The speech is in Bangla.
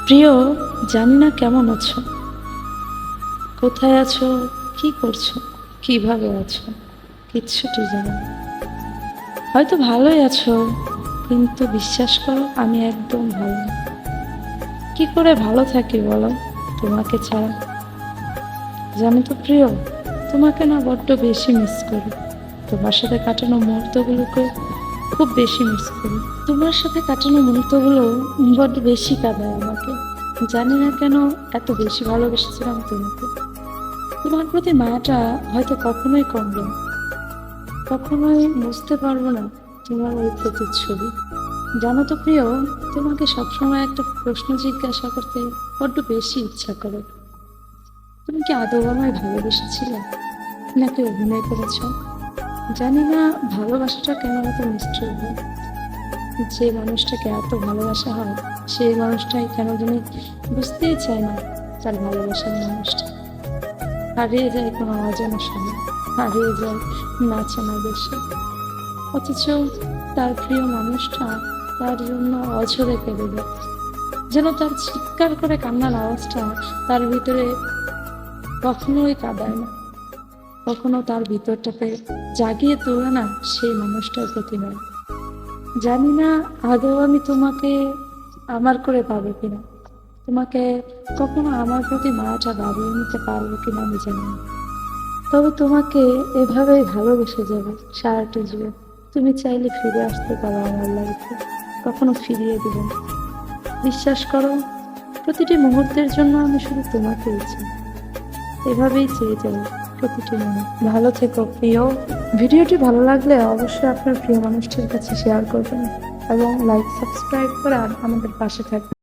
প্রিয়, জানি না কেমন আছো, কোথায় আছো, কি করছো, কিভাবে আছো, কিচ্ছুটি জানি না। হয়তো ভালোই আছো, কিন্তু বিশ্বাস করো আমি একদম ভালো না। কি করে ভালো থাকি বলো তোমাকে ছাড়া? জানো তো প্রিয়, তোমাকে না বড্ড বেশি মিস করি। তোমার সাথে কাটানো মুহূর্তগুলোকে খুব বেশি মিস করি। তোমার সাথে কাটানো মুহূর্তগুলো বড্ড বেশি কাঁদায় আমাকে। জানি না কেন এত বেশি ভালোবেসেছিলাম তোমাকে। তোমার প্রতি মায়াটা হয়তো কখনোই কমবে না, কখনোই বুঝতে পারবো না তোমার ওই প্রতিচ্ছবি। জানো তো প্রিয়, তোমাকে সবসময় একটা প্রশ্ন জিজ্ঞাসা করতে বড্ড বেশি ইচ্ছা করে। তুমি কি আদৌ আমায় ভালোবেসেছিলে, নাকি অভিনয় করেছ? জানি না ভালোবাসাটা কেন এত নিষ্ঠুর হয়। যে মানুষটাকে এত ভালোবাসা হয়, সেই মানুষটাই কেন জানি বুঝতেই চায় না তার ভালোবাসার মানুষটা। হারিয়ে যায় কোনো অজানা সময়, হারিয়ে যায় নাচানা দেশে। অথচ তার প্রিয় মানুষটা তার জন্য অঝরে কেঁদে যায়, যেন তার চিৎকার করে কান্নার আওয়াজটা তার ভিতরে কখনোই কাঁদায় না, কখনো তার ভিতরটাকে জাগিয়ে তোলে না সেই মানুষটার প্রতি নয়। জানি না আদৌ আমি তোমাকে আমার করে পাবো কিনা, তোমাকে কখনো আমার প্রতি মায়াটা বাড়িয়ে নিতে পারবো কিনা আমি জানি না। তবে তোমাকে এভাবেই ভালোবেসে যাবে সারাটা জীবন। তুমি চাইলে ফিরে আসতে পারো আমার লাইফে, কখনো ফিরিয়ে দেবে না। বিশ্বাস করো, প্রতিটি মুহূর্তের জন্য আমি শুধু তোমাকেই চাই, এভাবেই চেয়ে যাবো প্রতিটি মুহূর্ত। ভালো থেকো প্রিয়। ভিডিওটি ভালো লাগলে অবশ্যই আপনার প্রিয় মানুষটির কাছে শেয়ার করবেন এবং লাইক সাবস্ক্রাইব করে আমাদের পাশে থাকবেন।